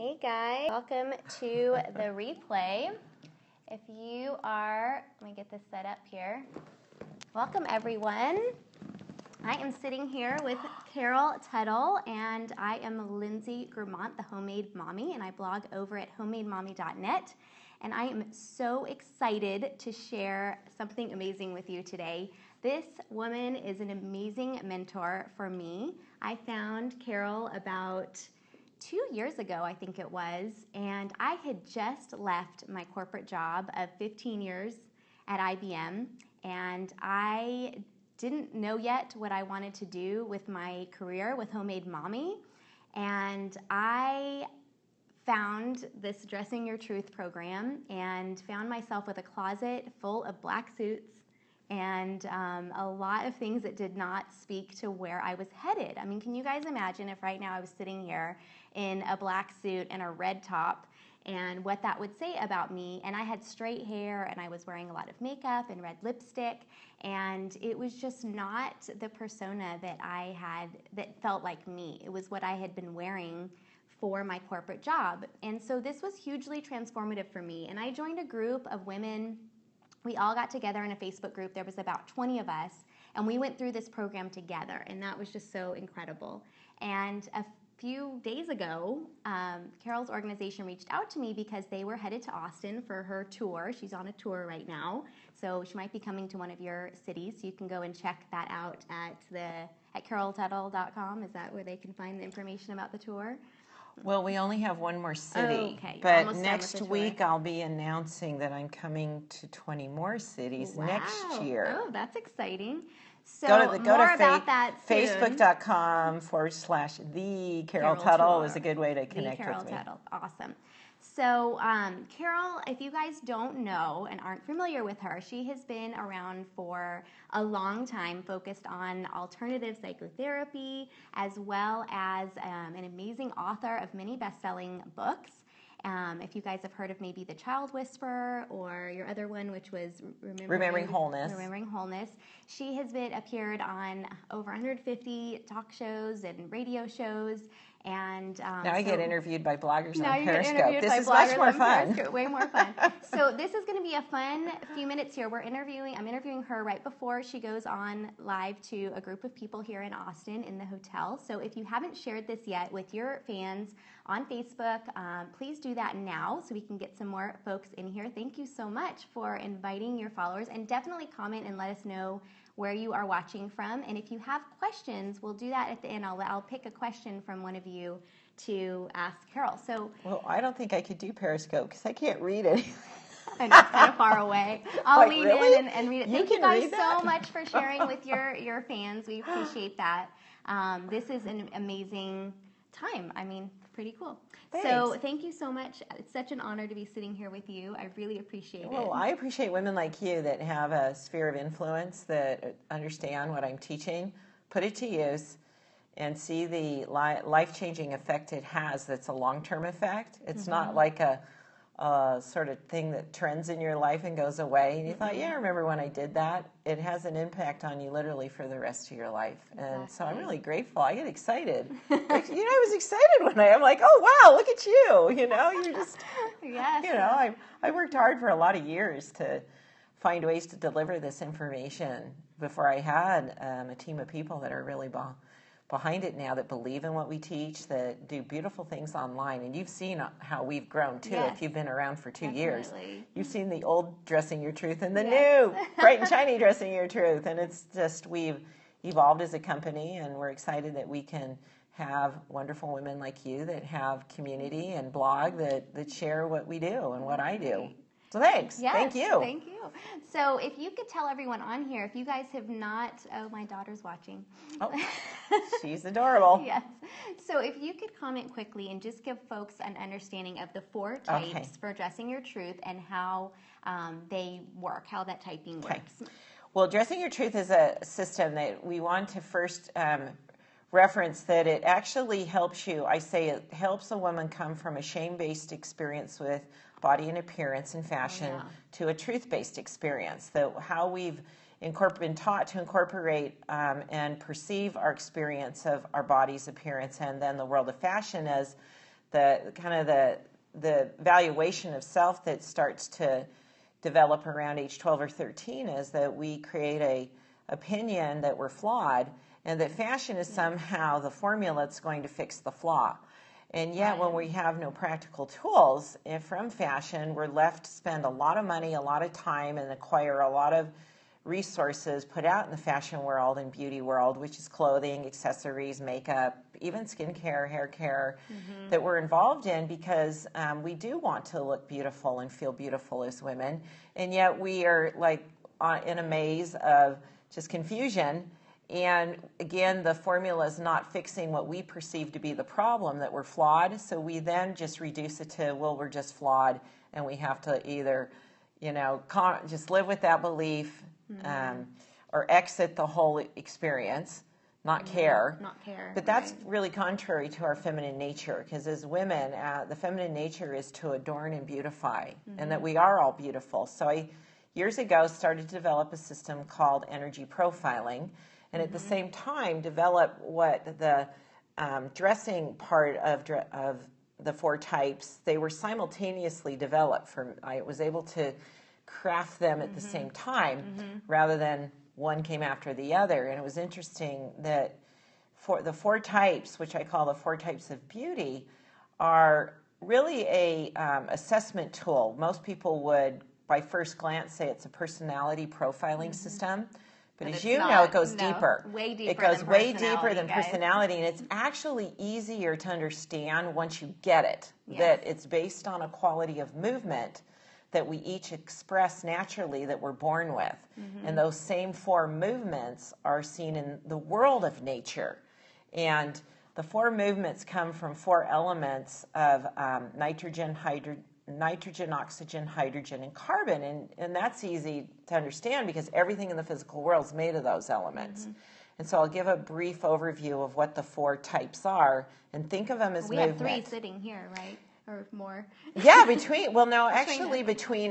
Hey guys, welcome to the replay. If you are, let me get this set up here. Welcome everyone. I am sitting here with Carol Tuttle, and I am Lindsay Gramont, the Homemade Mommy, and I blog over at homemademommy.net. And I am so excited to share something amazing with you today. This woman is an amazing mentor for me. I found Carol about 2 years ago, I think it was, and I had just left my corporate job of 15 years at IBM, and I didn't know yet what I wanted to do with my career with Homemade Mommy, and I found this Dressing Your Truth program and found myself with a closet full of black suits and a lot of things that did not speak to where I was headed. I mean, can you guys imagine if right now I was sitting here in a black suit and a red top and what that would say about me? And I had straight hair and I was wearing a lot of makeup and red lipstick, and it was just not the persona that I had that felt like me. It was what I had been wearing for my corporate job. And so this was hugely transformative for me. And I joined a group of women. We all got together in a Facebook group. There was about 20 of us, and we went through this program together, and that was just so incredible. And a few days ago, Carol's organization reached out to me because they were headed to Austin for her tour. She's on a tour right now, so she might be coming to one of your cities. So you can go and check that out at caroltuttle.com. Is that where they can find the information about the tour? Well, we only have one more city, okay. but next week I'll be announcing that I'm coming to 20 more cities next year. Oh, that's exciting. So go to about that soon. Facebook.com/the Carol Tuttle is a good way to connect with me. Carol Tuttle, awesome. So Carol, if you guys don't know and aren't familiar with her, she has been around for a long time, focused on alternative psychotherapy, as well as an amazing author of many best-selling books. If you guys have heard of maybe The Child Whisperer or your other one, which was Remembering Wholeness. She has appeared on over 150 talk shows and radio shows. And now I get interviewed by bloggers on Periscope. This is much more fun. Way more fun. So this is going to be a fun few minutes here. I'm interviewing her right before she goes on live to a group of people here in Austin in the hotel. So if you haven't shared this yet with your fans on Facebook, please do that now so we can get some more folks in here. Thank you so much for inviting your followers, and definitely comment and let us know where you are watching from. And if you have questions, we'll do that at the end. I'll pick a question from one of you to ask Carol. Well, I don't think I could do Periscope because I can't read it. I know, it's kind of far away. I'll lean in and read it. Thank you guys so much for sharing with your fans. We appreciate that. This is an amazing time. I mean, pretty cool. Thanks. So thank you so much. It's such an honor to be sitting here with you. I really appreciate it. Well, I appreciate women like you that have a sphere of influence, that understand what I'm teaching, put it to use, and see the life-changing effect it has. That's a long-term effect. It's not like a sort of thing that trends in your life and goes away. And you thought, yeah, I remember when I did that. It has an impact on you literally for the rest of your life. And so I'm really grateful. I get excited. I was excited when I'm like, oh, wow, look at you. You're just, yes. I worked hard for a lot of years to find ways to deliver this information before I had a team of people that are really behind it now, that believe in what we teach, that do beautiful things online. And you've seen how we've grown too. If you've been around for 2 years, you've seen the old Dressing Your Truth and the new bright and shiny Dressing Your Truth. And it's just, we've evolved as a company, and we're excited that we can have wonderful women like you that have community and blog that share what we do and what I do. So thanks. Yes, thank you. Thank you. So if you could tell everyone on here, if you guys have not, my daughter's watching. Oh, she's adorable. Yes. So if you could comment quickly and just give folks an understanding of the 4 types for Dressing Your Truth and how they work, how that typing works. Well, Dressing Your Truth is a system that we want to first reference, that it actually helps you. I say it helps a woman come from a shame-based experience with body and appearance and fashion to a truth-based experience. How we've been taught to incorporate and perceive our experience of our body's appearance and then the world of fashion as the valuation of self that starts to develop around age 12 or 13 is that we create a opinion that we're flawed and that fashion is somehow the formula that's going to fix the flaw. And yet when we have no practical tools from fashion, we're left to spend a lot of money, a lot of time, and acquire a lot of resources put out in the fashion world and beauty world, which is clothing, accessories, makeup, even skincare, hair care, that we're involved in because we do want to look beautiful and feel beautiful as women. And yet we are like in a maze of just confusion. And again, the formula is not fixing what we perceive to be the problem, that we're flawed. So we then just reduce it to, well, we're just flawed, and we have to either, just live with that belief, or exit the whole experience, not care. Not care. But that's really contrary to our feminine nature, because as women, the feminine nature is to adorn and beautify, and that we are all beautiful. So I, years ago, started to develop a system called energy profiling, and at the same time develop what the dressing part of the 4 types, they were simultaneously developed. I was able to craft them at the same time rather than one came after the other. And it was interesting that for the 4 types, which I call the 4 types of beauty, are really a assessment tool. Most people would, by first glance, say it's a personality profiling system. But as you know, it goes deeper. Way deeper. It goes way deeper than guys. personality, and it's actually easier to understand once you get it. Yes. That it's based on a quality of movement that we each express naturally that we're born with. And those same 4 movements are seen in the world of nature. And the 4 movements come from 4 elements of nitrogen, oxygen, hydrogen, and carbon. And that's easy to understand because everything in the physical world is made of those elements. And so I'll give a brief overview of what the 4 types are and think of them as movement. We have 3 sitting here, right? Or more? Yeah, between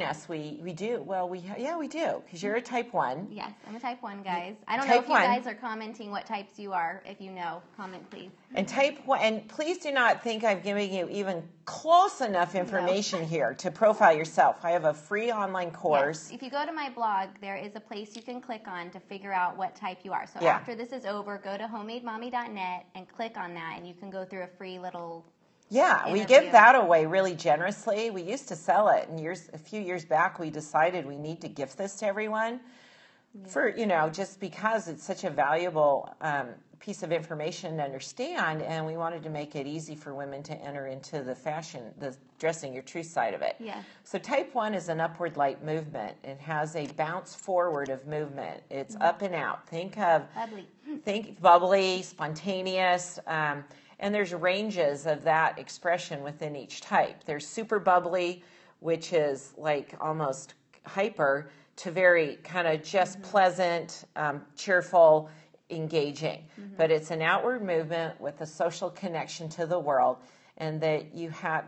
us, we do. Well, we do, because you're a type 1. Yes, I'm a type 1, guys. I don't know if you guys are commenting what types you are. If you know, comment, please. And type 1, and please do not think I'm giving you even close enough information here to profile yourself. I have a free online course. Yes. If you go to my blog, there is a place you can click on to figure out what type you are. So after this is over, go to homemademommy.net and click on that, and you can go through a free little interview. We give that away really generously. We used to sell it, and a few years back we decided we need to gift this to everyone for, just because it's such a valuable piece of information to understand, and we wanted to make it easy for women to enter into the fashion, the dressing your true side of it. Yeah. So type 1 is an upward light movement. It has a bounce forward of movement. It's up and out. Think bubbly, spontaneous, and there's ranges of that expression within each type. There's super bubbly, which is like almost hyper, to very kind of just pleasant, cheerful, engaging. But it's an outward movement with a social connection to the world, and that you have,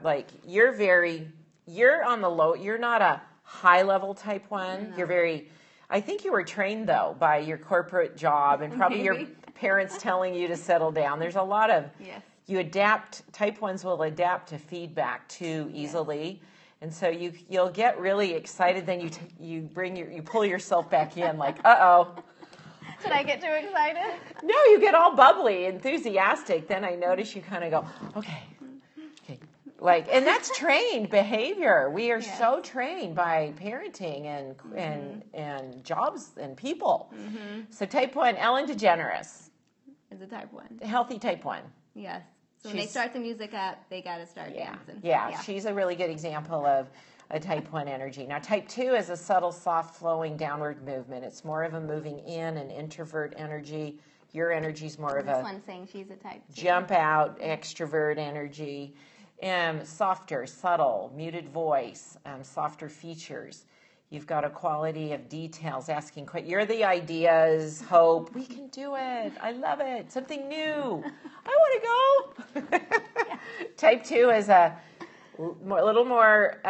you're on the low, you're not a high level type 1. No. You're very, I think you were trained though by your corporate job and probably your parents telling you to settle down. There's a lot of, you adapt, type 1s will adapt to feedback too easily. And so you'll get really excited, then you pull yourself back in like, uh-oh. Did I get too excited? No, you get all bubbly, enthusiastic. Then I notice you kind of go, okay. And that's trained behavior. We are so trained by parenting and jobs and people. So type 1, Ellen DeGeneres is a type 1. Healthy type 1. Yes. So when they start the music up, they got to start dancing. Yeah, she's a really good example of a type 1 energy. Now, type 2 is a subtle, soft, flowing downward movement. It's more of a moving in, an introvert energy. Your energy is more of a... This one's saying she's a type 2. Jump out, extrovert energy. Softer, subtle, muted voice, softer features. You've got a quality of details, asking questions. You're the ideas, hope. We can do it. I love it. Something new. I want to go. Type 2 is a little more,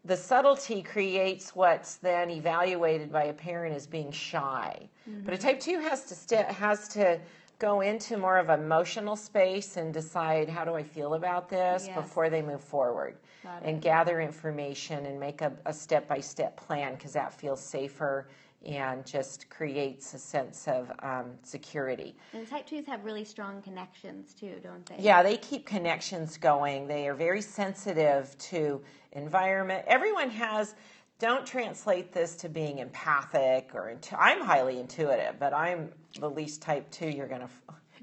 the subtlety creates what's then evaluated by a parent as being shy. But a type 2 has to go into more of emotional space and decide, how do I feel about this, Yes. before they move forward. Got And it. gather information and make a step-by-step plan, because that feels safer and just creates a sense of security. And type 2s have really strong connections too, don't they? Yeah, they keep connections going. They are very sensitive to environment. Everyone has, don't translate this to being empathic or I'm highly intuitive, but I'm the least type 2 you're going to,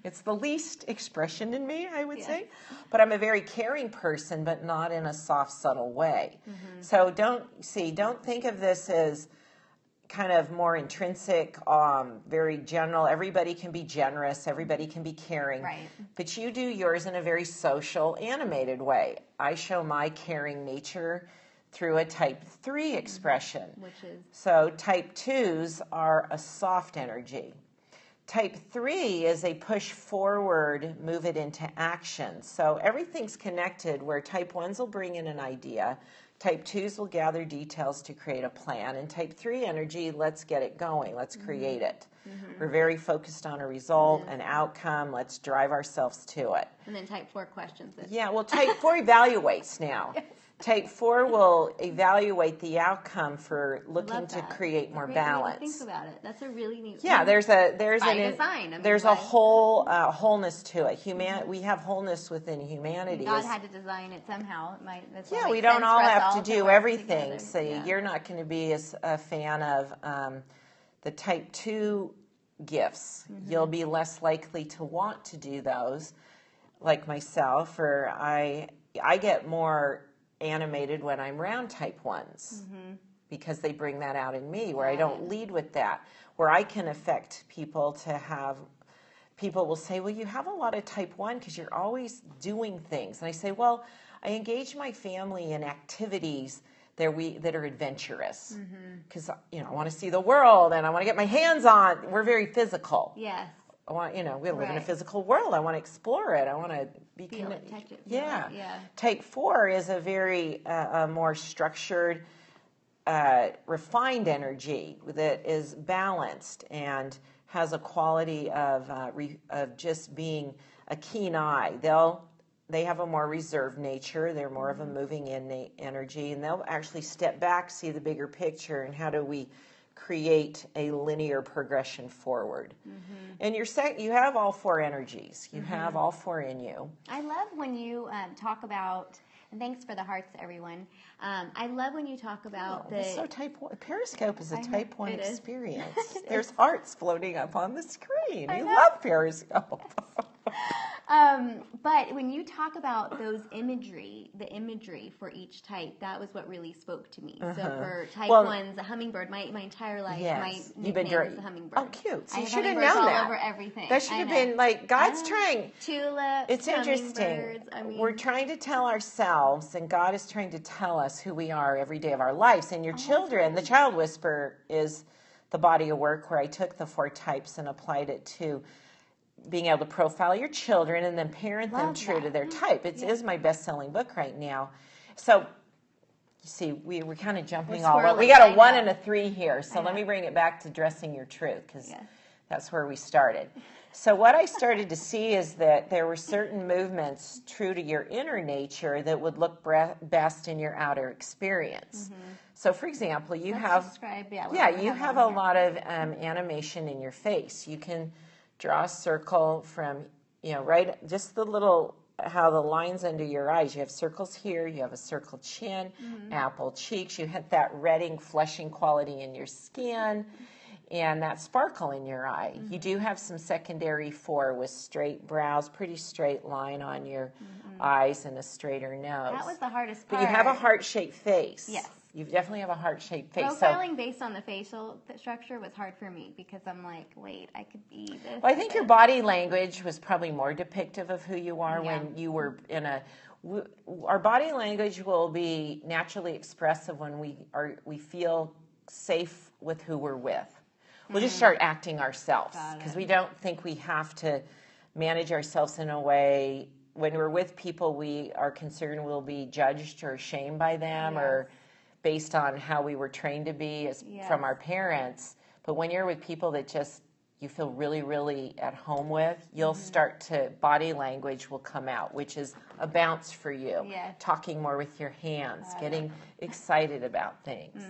it's the least expression in me, I would say. But I'm a very caring person, but not in a soft, subtle way. Mm-hmm. So don't think of this as kind of more intrinsic, very general. Everybody can be generous. Everybody can be caring. Right. But you do yours in a very social, animated way. I show my caring nature through a type 3 expression. Which is? So type 2s are a soft energy. Type 3 is a push forward, move it into action. So everything's connected, where type 1s will bring in an idea. Type 2s will gather details to create a plan. And type 3 energy, let's get it going. Let's create it. Mm-hmm. We're very focused on a result, an outcome. Let's drive ourselves to it. And then type 4 questions it. Yeah, well, type 4 evaluates now. Yes. Type 4 will evaluate the outcome for looking to create more balance. Think about it. That's a really neat. Yeah, there's a whole wholeness to it. We have wholeness within humanity. God had to design it somehow. We don't all have to do everything. So you're not going to be a fan of the type 2 gifts. Mm-hmm. You'll be less likely to want to do those, like myself, or I get more animated when I'm around type 1s, because they bring that out in me, where I don't lead with that, where I can affect people to have, people will say, well, you have a lot of type 1 because you're always doing things. And I say, well, I engage my family in activities that are adventurous, because I want to see the world and I want to get my hands on. We're very physical. Yes. I want, we live in a physical world. I want to explore it. I want to be connected. Touch it. Yeah. Yeah. Type 4 is a very more structured, refined energy that is balanced and has a quality of just being a keen eye. They have a more reserved nature. They're more of a moving in energy, and they'll actually step back, see the bigger picture, and how do we create a linear progression forward. And you have all 4 energies. You have all 4 in you. I love when you talk about, and thanks for the hearts, everyone. I love when you talk about so type 1. Periscope is a type 1 experience. There's hearts floating up on the screen. We love Periscope. But when you talk about the imagery for each type, that was what really spoke to me. So for type 1s, a hummingbird, my entire life, my nickname is a hummingbird. Oh, cute. So you should have known all that. over everything. That should have been God's trying. Tulips, it's interesting. We're trying to tell ourselves, and God is trying to tell us who we are every day of our lives. And your children, the Child Whisperer is the body of work where I took the 4 types and applied it to being able to profile your children and then parent them true to their type. It is my best-selling book right now. So, you see, we're kind of jumping all over. We got a 1 and a 3 here, so let me bring it back to dressing your truth, because that's where we started. So what I started to see is that there were certain movements true to your inner nature that would look best in your outer experience. So, for example, you have a lot of animation in your face. You can draw a circle from, just the little, how the lines under your eyes. You have circles here, you have a circled chin, apple cheeks, you have that redding, flushing quality in your skin, and that sparkle in your eye. You do have some secondary 4 with straight brows, pretty straight line on your eyes, and a straighter nose. That was the hardest part. But you have a heart-shaped face. Yes. You definitely have a heart-shaped face. Profiling based on the facial structure was hard for me, because I'm like, wait, I could be this. Well, I think your body language was probably more depictive of who you are when you were in our body language will be naturally expressive when we feel safe with who we're with. We'll just start acting ourselves, because we don't think we have to manage ourselves in a way. When we're with people, we are concerned we'll be judged or shamed by them, or based on how we were trained to be from our parents. But when you're with people that just you feel really, really at home with, you'll start to, body language will come out, which is a bounce for you. Yes. Talking more with your hands, getting excited about things.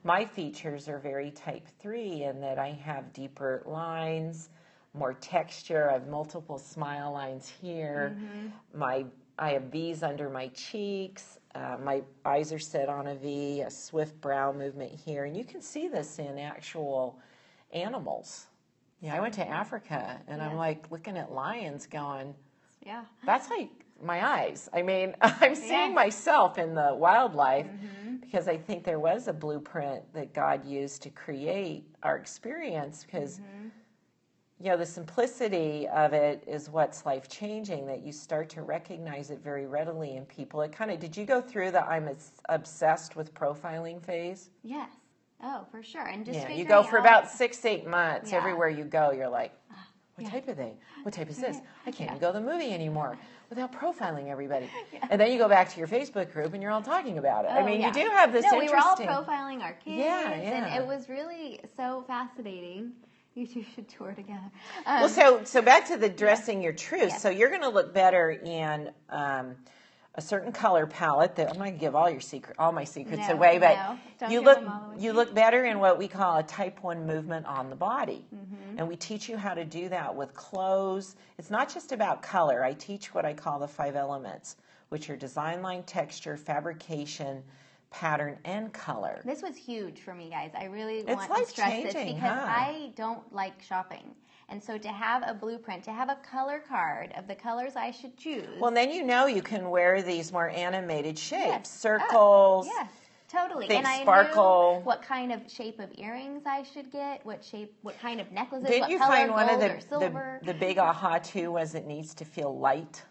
My features are very type 3 in that I have deeper lines, more texture. I have multiple smile lines here. I have V's under my cheeks. My eyes are set on a V, a swift brow movement here. And you can see this in actual animals. Yeah, I went to Africa, and I'm like looking at lions going, that's like my eyes. I mean, I'm seeing myself in the wildlife because I think there was a blueprint that God used to create our experience because, you know, the simplicity of it is what's life-changing, that you start to recognize it very readily in people. It kind of, did you go through the I'm obsessed with profiling phase? Yes. Oh, for sure. And just you go for about 6-8 months. Everywhere you go, you're like, what type are they? What type is this? I can't even go to the movie anymore without profiling everybody. And then you go back to your Facebook group and you're all talking about it. I mean, you do have this we were all interesting... profiling our kids. And it was really so fascinating. You two should tour together. Well, so back to the dressing your truth. So you're going to look better in a certain color palette. That I'm not going to give all my secrets away, but you look better in what we call a type 1 movement on the body. And we teach you how to do that with clothes. It's not just about color. I teach what I call the 5 elements, which are design, line, texture, fabrication, pattern, and color. This was huge for me, guys. I really want to stress this because I don't like shopping. And so to have a blueprint, to have a color card of the colors I should choose. Well, then you know you can wear these more animated shapes, circles. Yes, totally. Think and sparkle. I knew what kind of shape of earrings I should get, what kind of necklaces, Didn't what you color, find one gold of or silver. the big aha too was it needs to feel light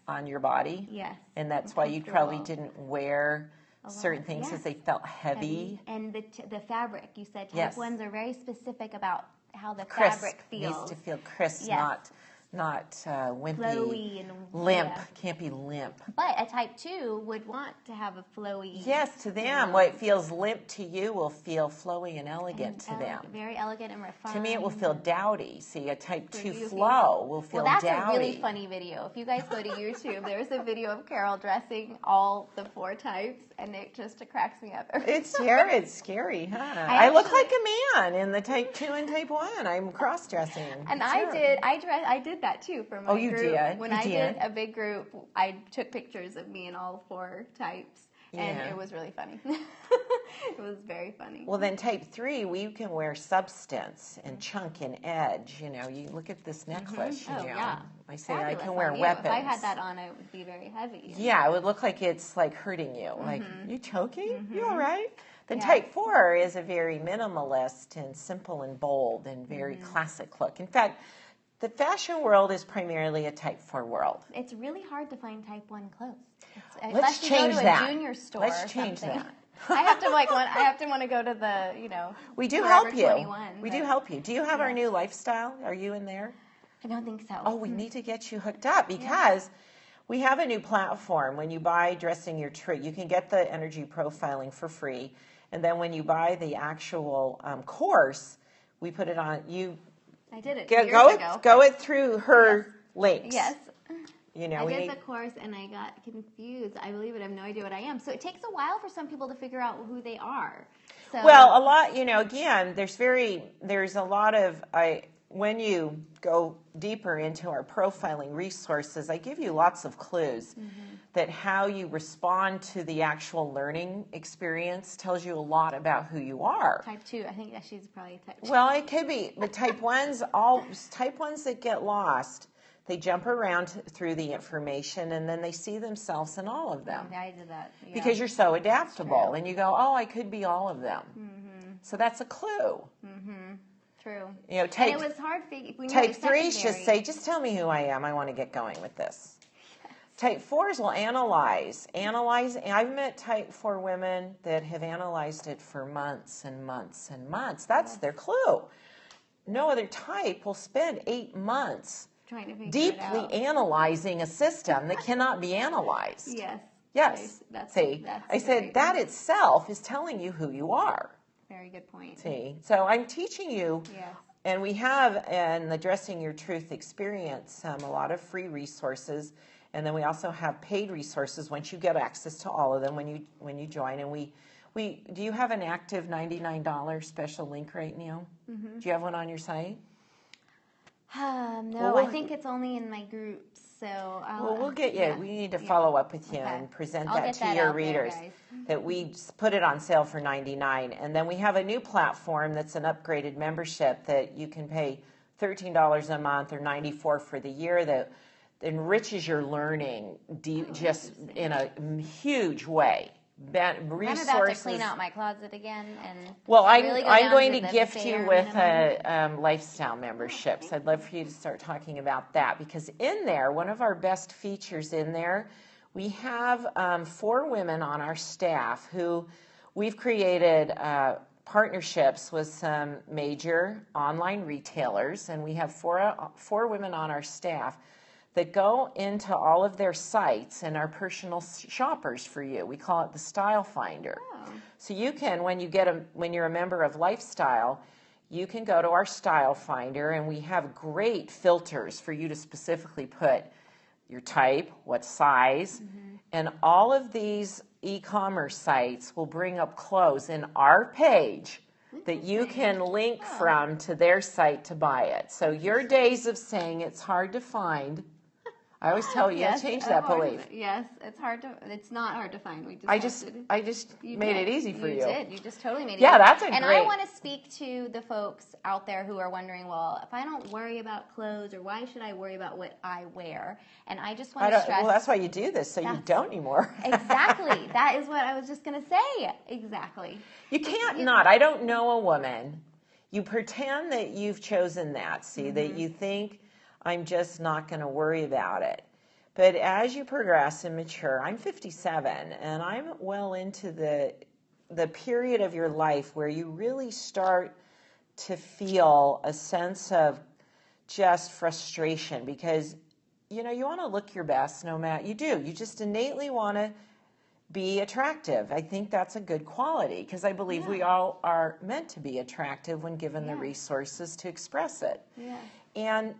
on your body? Yes. And that's why you probably didn't wear certain things because they felt heavy. And the fabric, you said type 1s are very specific about how the crisp, fabric feels. Needs to feel crisp, not wimpy, flowy and limp. Can't be limp. But a type 2 would want to have a flowy. Yes, to them, what feels limp to you will feel flowy and elegant to them. Very elegant and refined. To me, it will feel dowdy. See, a type 2 flow will feel dowdy. Well, that's a really funny video. If you guys go to YouTube, there's a video of Carol dressing all the 4 types, and it just cracks me up. It's scary, huh? I look like a man in the type 2 and type 1. I'm cross-dressing. And I did that too for my group. Did? When I did a big group, I took pictures of me in all 4 types, and it was really funny. It was very funny. Well, then type 3, we can wear substance and chunk and edge. You know, you look at this necklace, you know. I say I can wear weapons. If I had that on, it would be very heavy. Yeah, it would look like it's like hurting you. Like, you choking? You all right? Then type 4 is a very minimalist and simple and bold and very classic look. In fact, the fashion world is primarily a type 4 world. It's really hard to find type 1 clothes. Let's change that. A junior store. Let's change that. I have to want to go to the, We do help you. 21, we do help you. Do you have our new lifestyle? Are you in there? I don't think so. Oh, we need to get you hooked up because we have a new platform. When you buy Dressing Your Truth, you can get the energy profiling for free. And then when you buy the actual course, we put it on you. I did it go it through her links. Yes. I did the course and I got confused. I believe it. I have no idea what I am. So it takes a while for some people to figure out who they are. So, well, a lot. Again, there's a lot of when you go deeper into our profiling resources, I give you lots of clues that how you respond to the actual learning experience tells you a lot about who you are. Type 2, I think she's probably type 2. Well, it could be. But type 1s that get lost, they jump around through the information and then they see themselves in all of them. Yeah, I did that. Yeah. Because you're so adaptable and you go, oh, I could be all of them. So that's a clue. True. And it was hard for type 3s just say, just tell me who I am. I want to get going with this. Yes. Type 4s will analyze. I've met type 4 women that have analyzed it for months and months and months. That's their clue. No other type will spend 8 months trying to figure deeply analyzing a system that cannot be analyzed. Yes. I said that itself is telling you who you are. Very good point. See, so I'm teaching you And we have in the Dressing Your Truth experience a lot of free resources, and then we also have paid resources once you get access to all of them when you join. And we do you have an active $99 special link right now? Mm-hmm. Do you have one on your site? No, I think it's only in my groups. So we'll get you. Yeah. We need to follow up with you and present that to your readers. That we put it on sale for $99, and then we have a new platform that's an upgraded membership that you can pay $13 a month or $94 for the year. That enriches your learning just in a huge way. Resources. I'm about to clean out my closet again, and I'm going to gift you with a lifestyle membership. So I'd love for you to start talking about that, because in there, one of our best features in there, we have 4 women on our staff who we've created partnerships with some major online retailers, and we have four women on our staff that go into all of their sites and are personal shoppers for you. We call it the Style Finder. Oh. So you can, when you're a member of Lifestyle, you can go to our Style Finder, and we have great filters for you to specifically put your type, what size, and all of these e-commerce sites will bring up clothes in our page that you can link from to their site to buy it. So your days of saying it's hard to find, I always tell you, change that belief. Yes, it's not hard to find. I just made it easy for you. You did. You just totally made it easy. Yeah, that's And I want to speak to the folks out there who are wondering, well, if I don't worry about clothes, or why should I worry about what I wear? And I just want to stress. Well, that's why you do this, so you don't anymore. Exactly. That is what I was just going to say. Exactly. You can't not. I don't know a woman. You pretend that you've chosen that, that you think, I'm just not going to worry about it. But as you progress and mature, I'm 57, and I'm well into the period of your life where you really start to feel a sense of just frustration, because you want to look your best no matter. You do. You just innately want to be attractive. I think that's a good quality, because I believe we all are meant to be attractive when given the resources to express it. Yeah. And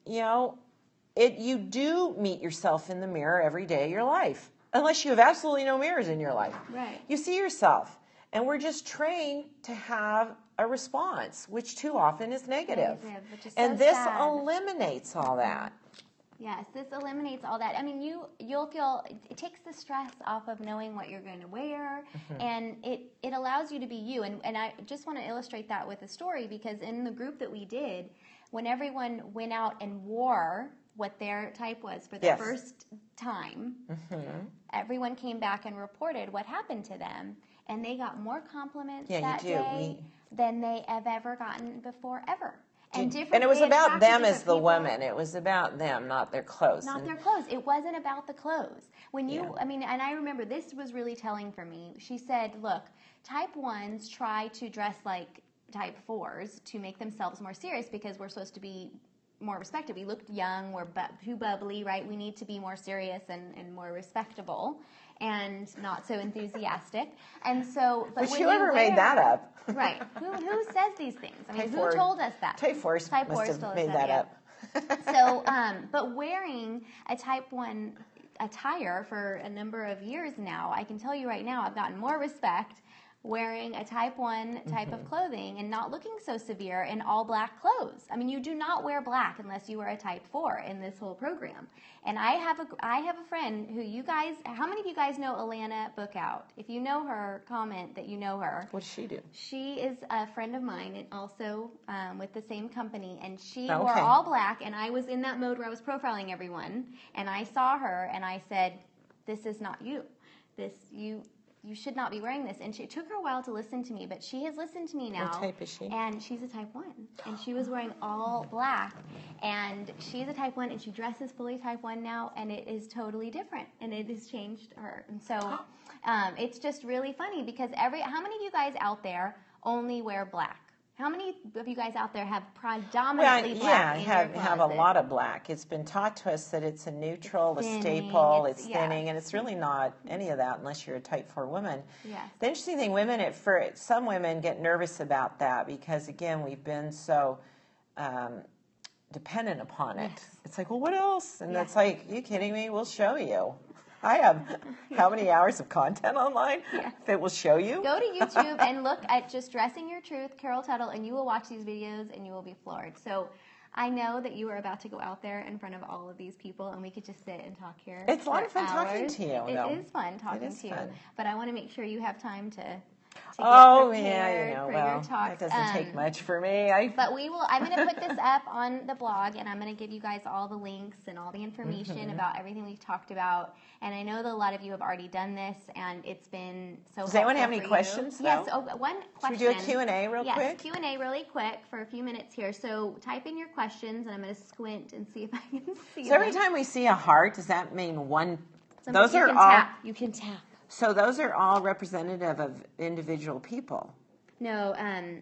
you do meet yourself in the mirror every day of your life, unless you have absolutely no mirrors in your life. Right. You see yourself, and we're just trained to have a response, which too often is negative. And this eliminates all that. Yes, this eliminates all that. I mean, you'll feel, it takes the stress off of knowing what you're going to wear, and it allows you to be you. And I just want to illustrate that with a story, because in the group that we did, when everyone went out and wore what their type was for the first time, everyone came back and reported what happened to them. And they got more compliments that day than they have ever gotten before, ever. And it was about them as the women. It was about them, not their clothes. Not their clothes. It wasn't about the clothes. And I remember this was really telling for me. She said, look, type 1s try to dress like type 4s to make themselves more serious, because we're supposed to be more respected. We look young, we're too bubbly, right? We need to be more serious and more respectable and not so enthusiastic. And so, but whoever made that up? Right. Who says these things? I mean, who told us that? Type 4s must have made that up. So, but wearing a type 1 attire for a number of years now, I can tell you right now, I've gotten more respect wearing a type 1 type of clothing and not looking so severe in all black clothes. I mean, you do not wear black unless you are a type 4 in this whole program. And I have a friend who how many of you guys know Alana Bookout? If you know her, comment that you know her. What does she do? She is a friend of mine, and also with the same company, and she wore all black, and I was in that mode where I was profiling everyone, and I saw her, and I said, this is not you. You should not be wearing this. And it took her a while to listen to me, but she has listened to me now. What type is she? And she's a type 1. And she was wearing all black. And she's a type 1, and she dresses fully type 1 now, and it is totally different. And it has changed her. And so it's just really funny, because how many of you guys out there only wear black? How many of you guys out there have predominantly black in your closet? Have a lot of black. It's been taught to us that it's a neutral, a staple, it's thinning, and it's really not any of that unless you're a type 4 woman. Yes. The interesting thing, some women get nervous about that, because, again, we've been so dependent upon it. Yes. It's like, well, what else? And Yeah. that's like, you kidding me? We'll show you. I have how many hours of content online? Yeah. If it will show you. Go to YouTube and look at just Dressing Your Truth, Carol Tuttle, and you will watch these videos and you will be floored. So I know that you are about to go out there in front of all of these people, and we could just sit and talk here. It's a lot for of fun talking hours. to you. It is fun talking is to you, fun. but I want to make sure you have time to get Oh, prepared yeah, you know, for well, your talks. that doesn't take much for me. But we will. I'm going to put this up on the blog, and I'm going to give you guys all the links and all the information about everything we've talked about. And I know that a lot of you have already done this, and it's been so. Does anyone have any questions? Yes. Though? Oh, one question. Should we do a Q&A real yes, quick? Q&A really quick for a few minutes here. So type in your questions, and I'm going to squint and see if I can see So every them. time we see a heart, does that mean one? Those You are can all. tap. You can tap. So those are all representative of individual people. No.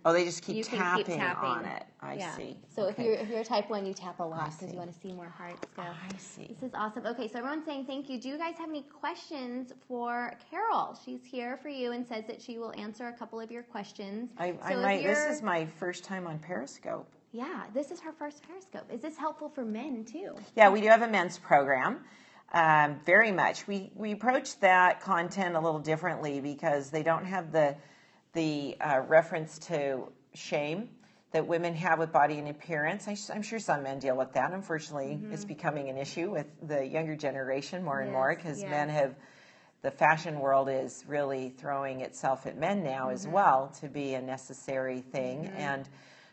Oh, they just keep you can tapping, keep tapping on it. I see. So Okay. if you're type 1, you tap a lot because see. you want to see more hearts go. I see. This is awesome. Okay, so everyone's saying thank you. Do you guys have any questions for Carol? She's here for you and says that she will answer a couple of your questions. I So might. if This you're- is my first time on Periscope. Yeah, this is her first Periscope. Is this helpful for men too? Yeah, we do have a men's program. Very much. We approach that content a little differently because they don't have the reference to shame that women have with body and appearance. I'm sure some men deal with that. Unfortunately, it's becoming an issue with the younger generation more and more because men have, the fashion world is really throwing itself at men now as well to be a necessary thing. And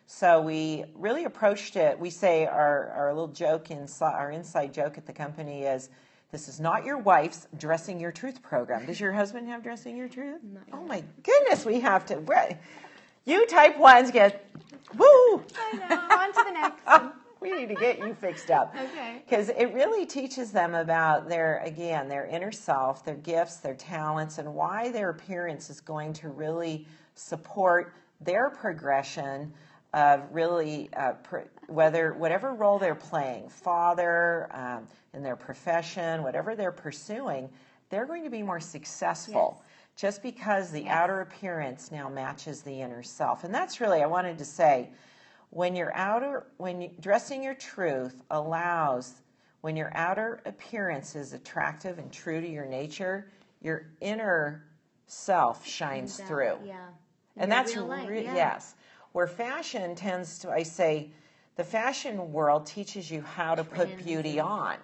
so we really approached it. We say our little joke, our inside joke at the company is, this is not your wife's Dressing Your Truth program. Does your husband have Dressing Your Truth? Oh my goodness, we have to. You type 1s get, woo! I know. On to the next. We need to get you fixed up. Okay. Because it really teaches them about their inner self, their gifts, their talents, and why their appearance is going to really support their progression of really whatever role they're playing, father, in their profession, whatever they're pursuing, they're going to be more successful just because the outer appearance now matches the inner self. And that's really, I wanted to say, when Dressing Your Truth allows, when your outer appearance is attractive and true to your nature, your inner self shines through. Yeah. And Your that's real light, yes. Where fashion tends to, I say, the fashion world teaches you how to put beauty on.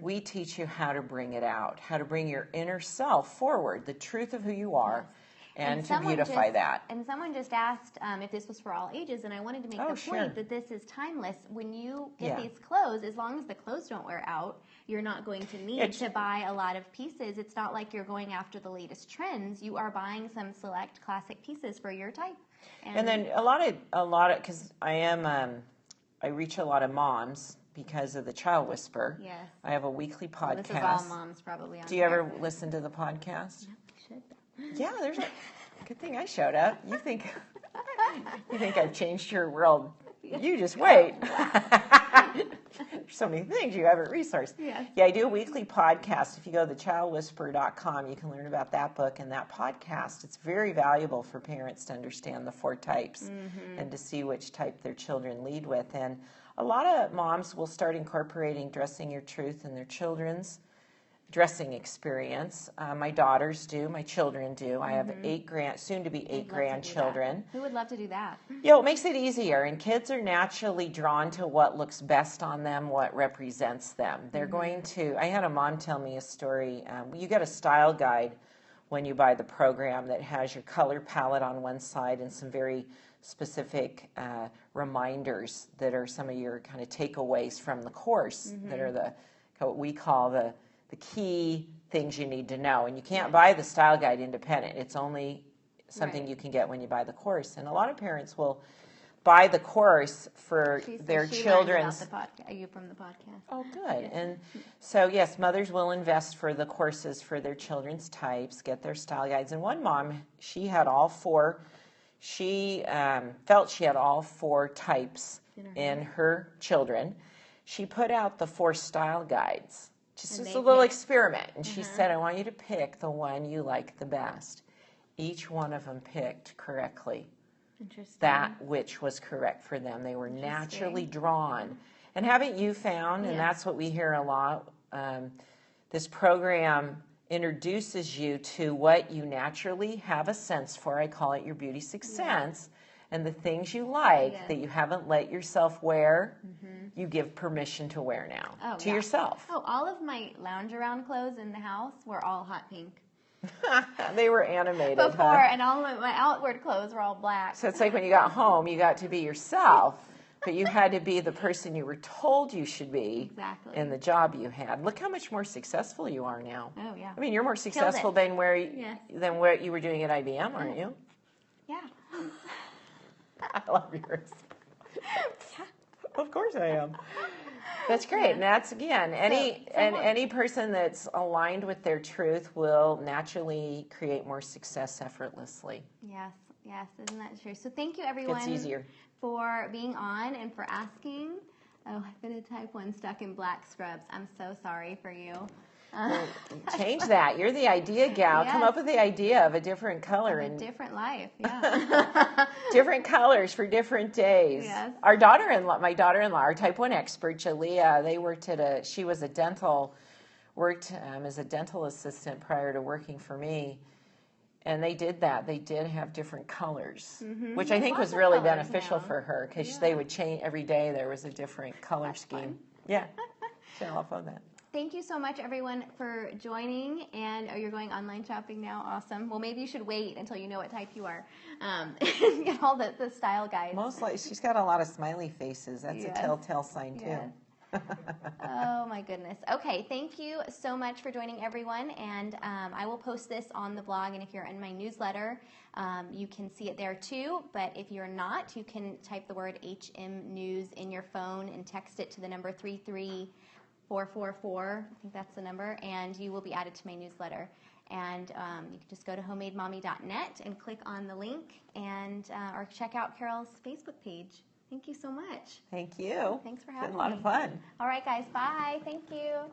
We teach you how to bring it out, how to bring your inner self forward, the truth of who you are, and to beautify that. And someone just asked if this was for all ages, and I wanted to make the point that this is timeless. When you get these clothes, as long as the clothes don't wear out, you're not going to need to buy a lot of pieces. It's not like you're going after the latest trends. You are buying some select classic pieces for your type. And then a lot of, because I reach a lot of moms because of the Child Whisper. Yes. I have a weekly podcast. Well, this is all moms probably on Do you ever listen to the podcast? Yeah, we should. Yeah, there's a good thing I showed up. You think I've changed your world? You just wait. There's so many things you haven't resourced. Yes. Yeah, I do a weekly podcast. If you go to thechildwhisperer.com, you can learn about that book and that podcast. It's very valuable for parents to understand the 4 types and to see which type their children lead with. And a lot of moms will start incorporating Dressing Your Truth in their children's dressing experience. My daughters do. My children do. I have 8 soon to be 8 grandchildren. Who would love to do that? You know, it makes it easier, and kids are naturally drawn to what looks best on them, what represents them. They're going to. I had a mom tell me a story. You get a style guide when you buy the program that has your color palette on one side and some very specific reminders that are some of your kind of takeaways from the course that are what we call the key things you need to know. And you can't buy the style guide independent. It's only something you can get when you buy the course. And a lot of parents will buy the course for their children's. Are you from the podcast? Oh, good. And so, yes, mothers will invest for the courses for their children's types, get their style guides. And one mom, she had all 4. She felt she had all 4 types in her children. She put out the 4 style guides. Just as a little experiment. And she said, I want you to pick the one you like the best. Each one of them picked correctly. that which was correct for them. They were naturally drawn. And haven't you found, and that's what we hear a lot, this program introduces you to what you naturally have a sense for. I call it your beauty sixth sense. And the things you like that you haven't let yourself wear, you give permission to wear now to yourself. Oh, all of my lounge around clothes in the house were all hot pink. They were animated before, and all of my outward clothes were all black. So it's like when you got home, you got to be yourself, but you had to be the person you were told you should be in the job you had. Look how much more successful you are now. Oh, yeah. I mean, you're more successful than what you were doing at IBM, aren't you? Yeah. I love yours. Of course I am. That's great. And that's, again, any person that's aligned with their truth will naturally create more success effortlessly. Yes, isn't that true? So thank you, everyone, for being on and for asking. Oh, I've been a type 1 stuck in black scrubs. I'm so sorry for you. Well, change that. You're the idea gal. Come up with the idea of a different color. A different life, different colors for different days. Yes. My daughter-in-law, our type 1 expert, Jalea, they worked she was worked as a dental assistant prior to working for me. And they did that. They did have different colors, which I think was really beneficial for her because they would change every day. There was a different color scheme. Fun. Yeah. So I love that. Thank you so much, everyone, for joining. And you're going online shopping now. Awesome. Well, maybe you should wait until you know what type you are. Get all the style guides. Mostly, she's got a lot of smiley faces. That's a telltale sign, too. Yes. Oh, my goodness. Okay, thank you so much for joining, everyone. And I will post this on the blog. And if you're in my newsletter, you can see it there, too. But if you're not, you can type the word HM News in your phone and text it to the number 33444. I think that's the number. And you will be added to my newsletter. And you can just go to homemademommy.net and click on the link and or check out Carol's Facebook page. Thank you so much. Thank you. Thanks for having me. It's been a lot of fun. All right, guys. Bye. Thank you.